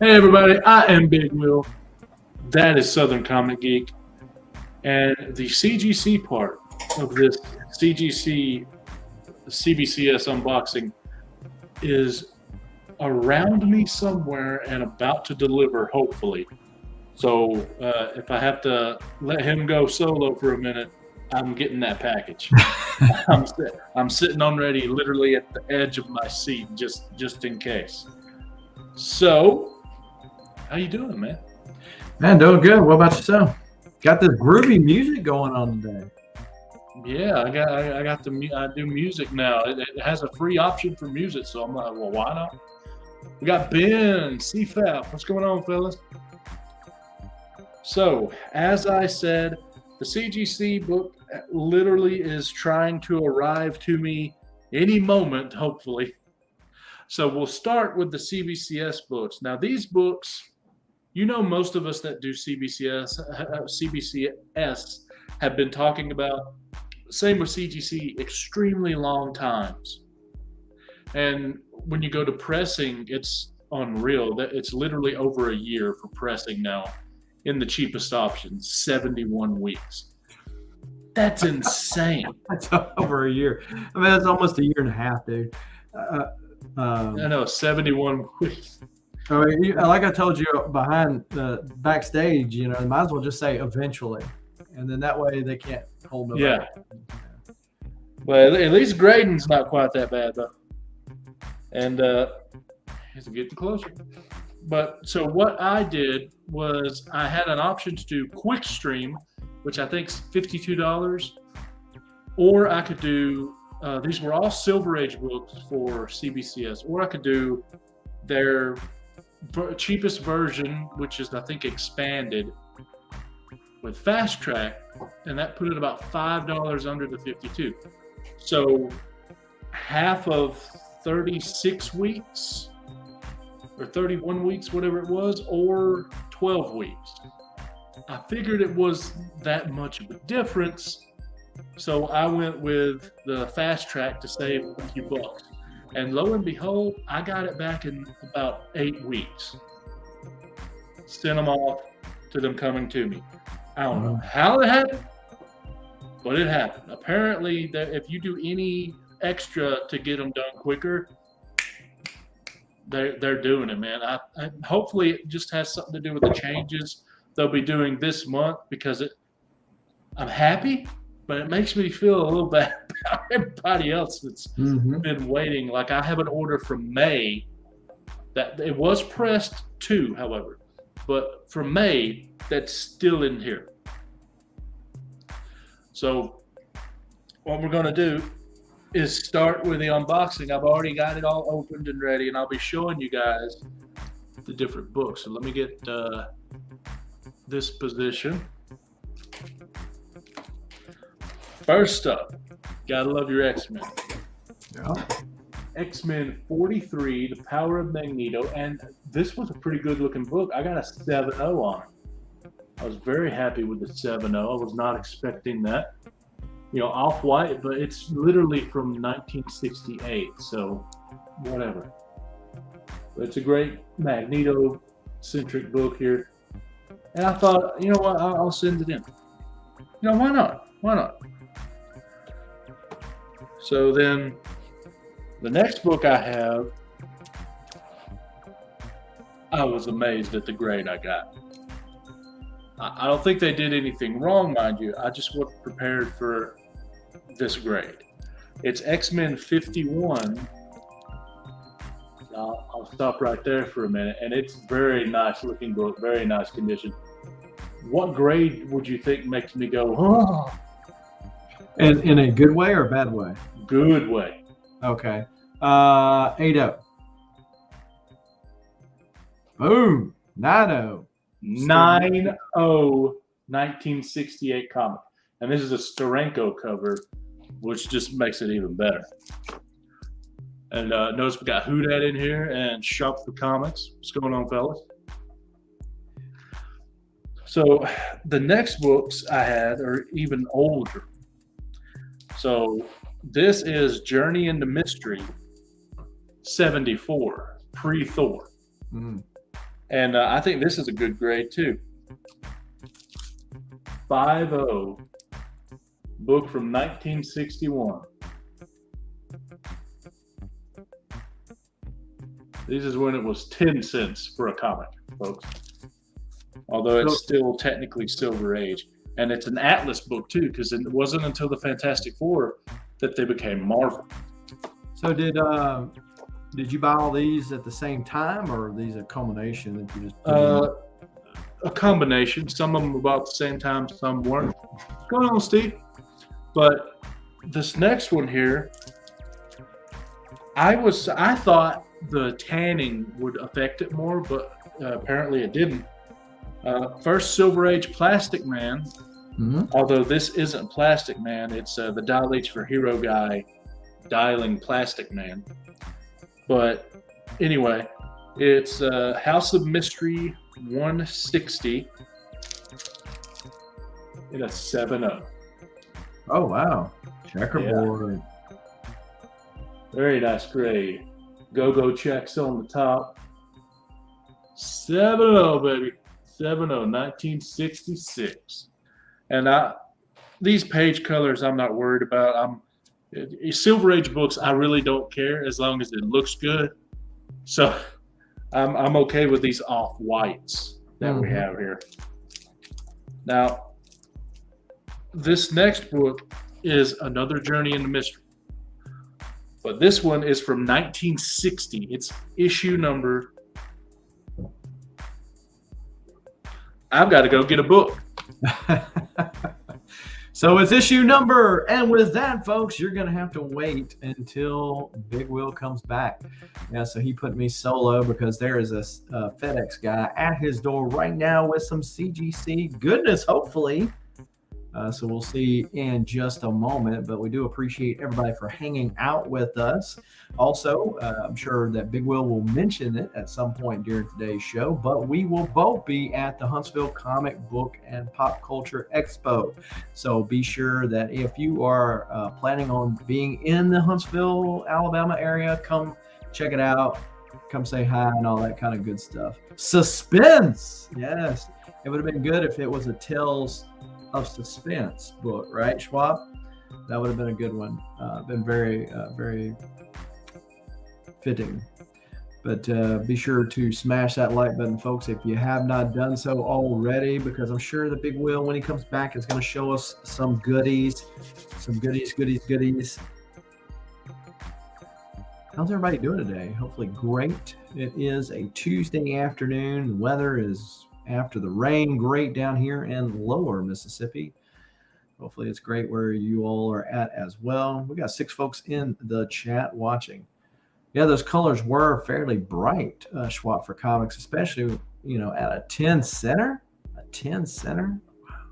Hey everybody, I am Big Will. That is Southern Comic Geek. And the CGC part of this CGC CBCS unboxing is around me somewhere and about to deliver, hopefully. So if I have to let him go solo for a minute, I'm getting that package. I'm sitting on ready, literally at the edge of my seat, just in case. So, how you doing, man? Man, doing good. What about yourself? Got this groovy music going on today. Yeah, I got I do music now. It has a free option for music, so I'm like, well, why not? We got Ben CFAP. What's going on, fellas? So, as I said, the CGC book literally is trying to arrive to me any moment, hopefully. So we'll start with the CBCS books. Now, these books, you know, most of us that do CBCS have been talking about, same with CGC, extremely long times. And when you go to pressing, it's unreal. It's literally over a year for pressing now in the cheapest option, 71 weeks. That's insane. That's over a year. I mean, that's almost a year and a half, dude. I know, 71 weeks. I mean, like I told you behind the backstage, you know, might as well just say eventually, and then that way they can't hold no. Yeah. Well, at least grading's not quite that bad though, and it's getting closer. But so what I did was I had an option to do quick stream, which I think is $52, or I could do these were all Silver Age books for CBCS, or I could do their cheapest version, which is I think expanded with fast track, and that put it about $5 under the 52. So half of 36 weeks or 31 weeks, whatever it was, or 12 weeks. I figured it was that much of a difference, so I went with the fast track to save a few bucks. And lo and behold, I got it back in about 8 weeks. Sent them off to them coming to me. I don't know how it happened, but it happened. Apparently, if you do any extra to get them done quicker, they're doing it, man. I hopefully it just has something to do with the changes they'll be doing this month, because I'm happy, but it makes me feel a little bad about everybody else that's been waiting. Like, I have an order from May that it was pressed too, however, but from May that's still in here. So what we're going to do is start with the unboxing. I've already got it all opened and ready, and I'll be showing you guys the different books. So let me get this position. First up, gotta love your X-Men. Yeah. X-Men 43, The Power of Magneto, and this was a pretty good looking book. I got a 7.0 on it. I was very happy with the 7.0. I was not expecting that. You know, off-white, but it's literally from 1968, so whatever. But it's a great Magneto-centric book here. And I thought, you know what, I'll send it in. You know, why not? Why not? So then, the next book I have, I was amazed at the grade I got. I don't think they did anything wrong, mind you. I just wasn't prepared for this grade. It's X-Men 51. I'll stop right there for a minute, and it's very nice looking book, very nice condition. What grade would you think makes me go, oh? And in a good way or a bad way? Good way. Okay. 8.0. Boom. 9.0. 9.0 1968 comic. And this is a Steranko cover, which just makes it even better. And notice we got Whodad in here and Sharp for Comics. What's going on, fellas? So the next books I had are even older. So this is Journey into Mystery 74, pre-Thor. And I think this is a good grade too. 5.0, book from 1961. This is when it was 10 cents for a comic, folks. Although it's still technically Silver Age. And it's an Atlas book too, because it wasn't until the Fantastic Four that they became Marvel. So did you buy all these at the same time, or are these a combination that you just put in? A combination. Some of them were about at the same time, some weren't. What's going on, Steve? But this next one here, I thought the tanning would affect it more, but apparently it didn't. First Silver Age Plastic Man, although this isn't Plastic Man, it's the Dial H for Hero guy dialing Plastic Man. But anyway, it's House of Mystery 160 in a 7.0. Oh, wow. Checkerboard. Yeah. Very nice grade. Go-go checks on the top. 7.0, baby. 7.0, 1966. And these page colors I'm not worried about. Silver Age books, I really don't care as long as it looks good. So I'm okay with these off-whites that we have here. Now, this next book is another Journey into Mystery. But this one is from 1960. It's issue number. I've got to go get a book. So it's issue number. And with that, folks, you're going to have to wait until Big Will comes back. Yeah, so he put me solo because there is a FedEx guy at his door right now with some CGC goodness, hopefully. So we'll see in just a moment, but we do appreciate everybody for hanging out with us. Also, I'm sure that Big will mention it at some point during today's show, but we will both be at the Huntsville Comic Book and Pop Culture Expo. So be sure that if you are planning on being in the Huntsville, Alabama area, come check it out, come say hi and all that kind of good stuff. Suspense. Yes. It would have been good if it was a Tales of Suspense book, right, Schwab? That would have been a good one. Been very, very fitting. But be sure to smash that like button, folks, if you have not done so already, because I'm sure the Big Will, when he comes back, is going to show us some goodies. Some goodies. How's everybody doing today? Hopefully great. It is a Tuesday afternoon. The weather is, after the rain, great down here in lower Mississippi. Hopefully it's great where you all are at as well. We got 6 folks in the chat watching. Yeah, those colors were fairly bright, Schwab for Comics, especially, you know, at a 10 center. A 10 center? Wow.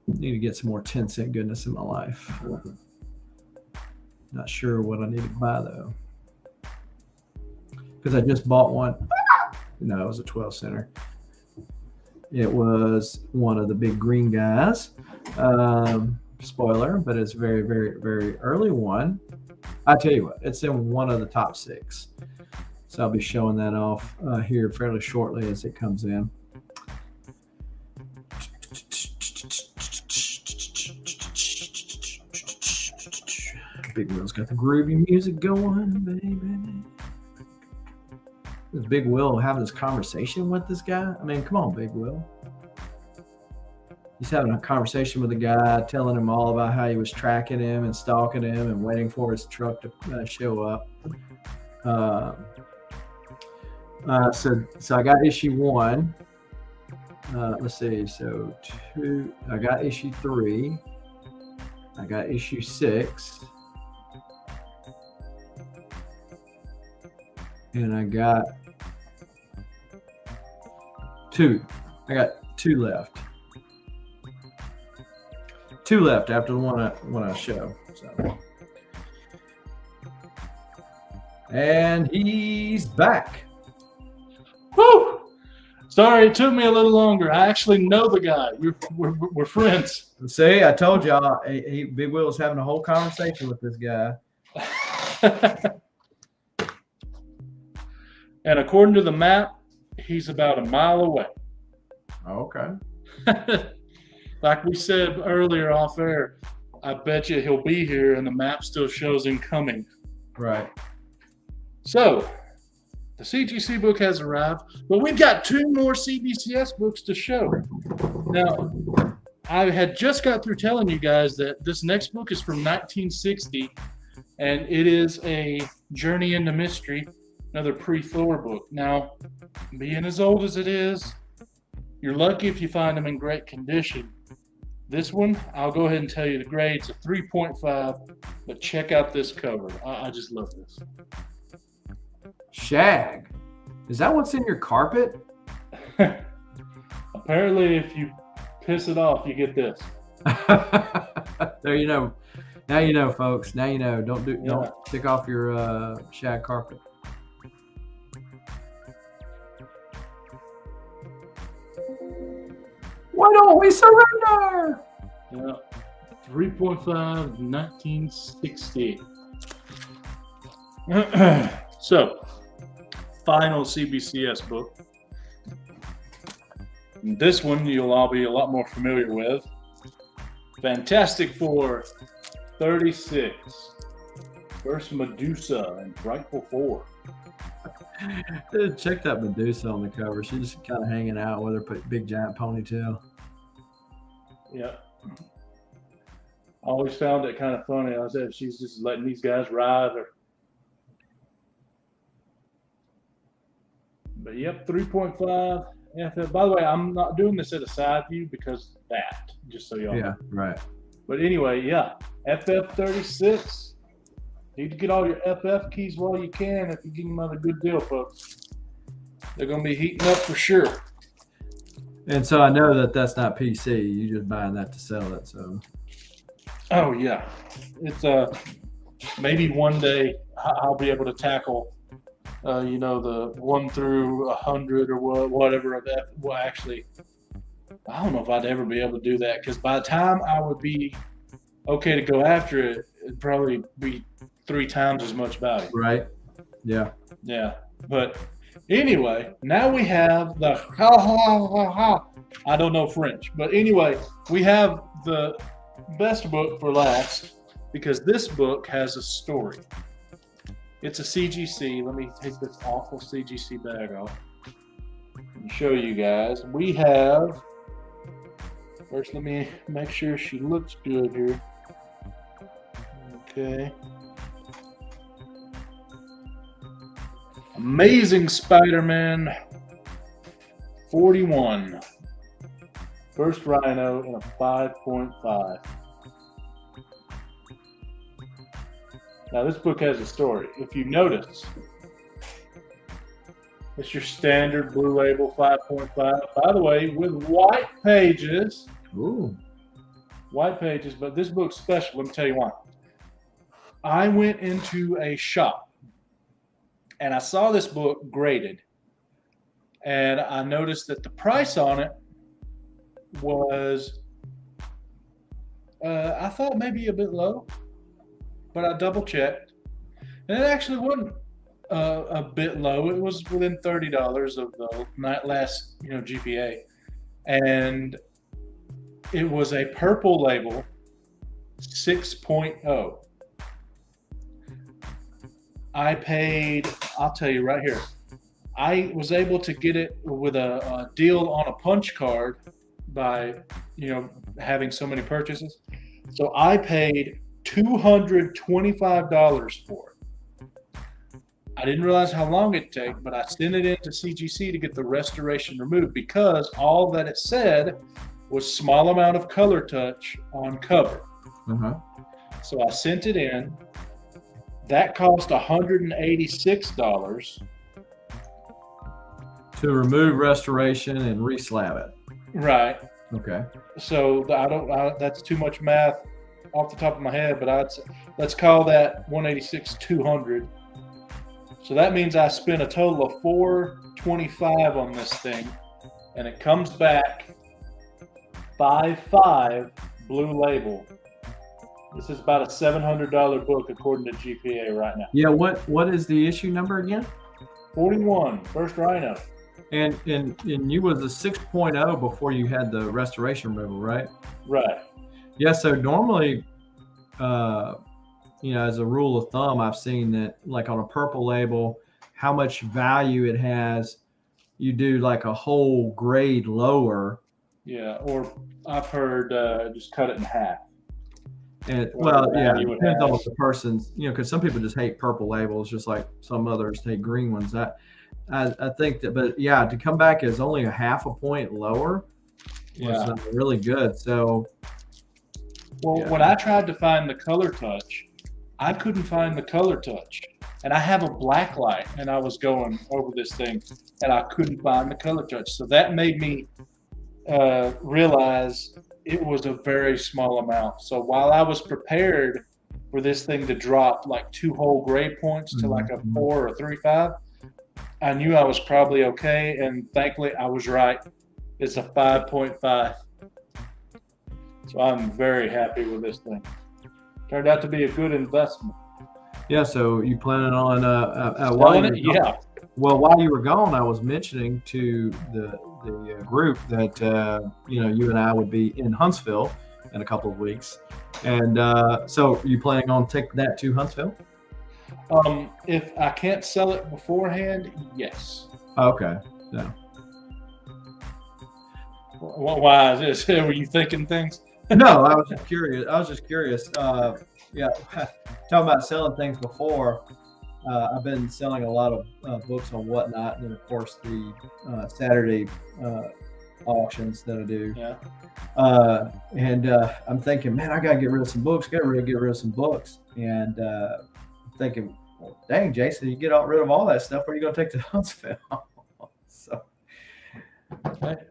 Need to get some more 10 cent goodness in my life. Not sure what I need to buy, though, because I just bought one. No, it was a 12 center. It was one of the big green guys. Spoiler, but it's very, very, very early one. I tell you what, it's in one of the top 6. So I'll be showing that off here fairly shortly as it comes in. Big Will's got the groovy music going, baby. Does Big Will have this conversation with this guy? I mean, come on, Big Will. He's having a conversation with the guy, telling him all about how he was tracking him and stalking him and waiting for his truck to show up. So I got issue 1. Let's see. So 2. I got issue 3. I got issue 6. And I got 2. I got 2 left. 2 left after the one I show. So. And he's back. Woo! Sorry, it took me a little longer. I actually know the guy. We're friends. See, I told y'all, Big Will was having a whole conversation with this guy. And according to the map, he's about a mile away. Okay. Like we said earlier off air, I bet you he'll be here and the map still shows him coming. Right. So, the CGC book has arrived, but we've got 2 more CBCS books to show. Now, I had just got through telling you guys that this next book is from 1960, and it is a Journey into Mystery, another pre-Thor book. Now, being as old as it is, you're lucky if you find them in great condition. This one, I'll go ahead and tell you the grade. It's a 3.5, but check out this cover. I just love this. Shag. Is that what's in your carpet? Apparently, if you piss it off, you get this. There you know. Now you know, folks. Now you know. Don't kick off your shag carpet. Why don't we surrender? Yeah. 3.5, 1960. So, final CBCS book. This one you'll all be a lot more familiar with. Fantastic Four 36. First Medusa and Frightful Four. Check that Medusa on the cover. She's just kind of hanging out with her big giant ponytail. Yeah. I always found it kind of funny. I said she's just letting these guys ride her. But yep, 3.5. FF. By the way, I'm not doing this at a side view because of that, just so y'all know. Yeah, right. But anyway, yeah, FF36. Need to get all your FF keys while you can if you get them on a good deal, folks. They're going to be heating up for sure. And so I know that that's not PC. You're just buying that to sell it. So. Oh yeah, it's maybe one day I'll be able to tackle, the 1 through 100 or whatever of that. Well, actually, I don't know if I'd ever be able to do that because by the time I would be okay to go after it, it'd probably be 3 times as much value. Right. Yeah. Yeah. But anyway, now we have the I don't know French, but anyway, we have the best book for last because this book has a story. It's a CGC. Let me take this awful CGC bag off and show you guys. We have, first let me make sure she looks good here. Okay. Amazing Spider-Man 41. First Rhino in a 5.5. Now this book has a story. If you notice, it's your standard blue label 5.5. By the way, with white pages. Ooh. White pages, but this book's special. Let me tell you why. I went into a shop and I saw this book graded, and I noticed that the price on it was, I thought maybe a bit low, but I double checked, and it actually wasn't a bit low. It was within $30 of the last, GPA, and it was a purple label 6.0. I paid, I'll tell you right here, I was able to get it with a deal on a punch card by, having so many purchases. So I paid $225 for it. I didn't realize how long it'd take, but I sent it into CGC to get the restoration removed because all that it said was small amount of color touch on cover. Uh-huh. So I sent it in. That cost $186 to remove restoration and reslab it. Right. Okay. So that's too much math off the top of my head, but let's call that 186 $200. So that means I spent a total of $425 on this thing, and it comes back 5.5 blue label. This is about a $700 book according to GPA right now. Yeah, what is the issue number again? 41, first rhino. And you was a 6.0 before you had the restoration removal, right? Right. Yeah. So normally, as a rule of thumb, I've seen that like on a purple label, how much value it has, you do like a whole grade lower. Yeah, or I've heard just cut it in half. And Whatever yeah, it value it depends on has. the person's, because some people just hate purple labels, just like some others hate green ones. I think that, but yeah, to come back as only a half a point lower was really good. So, when I tried to find the color touch, I couldn't find the color touch. And I have a black light, and I was going over this thing, and I couldn't find the color touch. So that made me realize it was a very small amount. So while I was prepared for this thing to drop like 2 whole grade points to like a 4 or 3.5, I knew I was probably okay, and thankfully I was right. It's a 5.5. So I'm very happy with this thing. Turned out to be a good investment. Yeah, so you planning on yeah. Well, while you were gone, I was mentioning to the group that you and I would be in Huntsville in a couple of weeks, and so you planning on taking that to Huntsville? If I can't sell it beforehand, yes. Okay. Yeah. Why is this? Were you thinking things? No, I was just curious. Yeah, talking about selling things before. I've been selling a lot of books on Whatnot, and then of course the Saturday auctions that I do. Yeah. And I'm thinking, man, I gotta get rid of some books. Get rid of some books. And I'm thinking, well, dang, Jason, you get rid of all that stuff. Where are you gonna take to Huntsville? So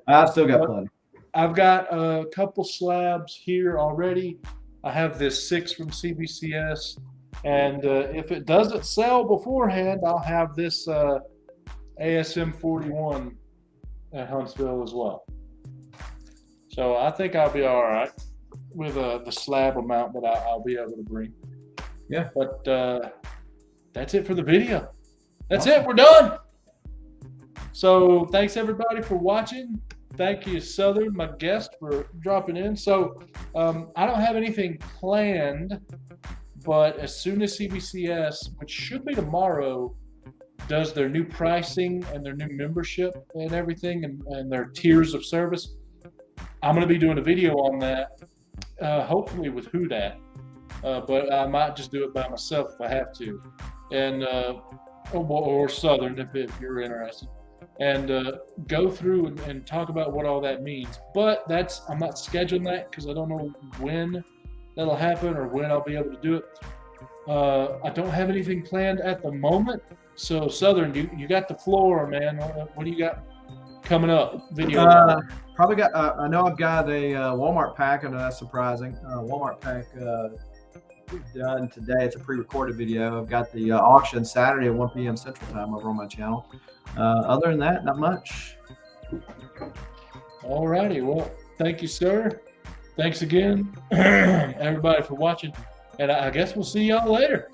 I've still got plenty. I've got a couple slabs here already. I have this 6 from CBCS, and if it doesn't sell beforehand, I'll have this ASM 41 at Huntsville as well. So I think I'll be all right with the slab amount that I'll be able to bring. Yeah. But that's it for the video. That's it. We're done. So thanks everybody for watching. Thank you, Southern, my guest, for dropping in. So I don't have anything planned, but as soon as CBCS, which should be tomorrow, does their new pricing and their new membership and everything and their tiers of service, I'm going to be doing a video on that, hopefully with Who Dat. But I might just do it by myself if I have to. And or Southern if you're interested. And go through and talk about what all that means. But I'm not scheduling that because I don't know when that'll happen or when I'll be able to do it. I don't have anything planned at the moment. So Southern, you got the floor, man. What do you got coming up? Video. Probably got. I know I've got a Walmart pack. I know that's surprising. Walmart pack done today. It's a pre-recorded video. I've got the auction Saturday at 1 p.m. Central Time over on my channel. Other than that, not much. All righty. Well, thank you, sir. Thanks again, everybody, for watching. And I guess we'll see y'all later.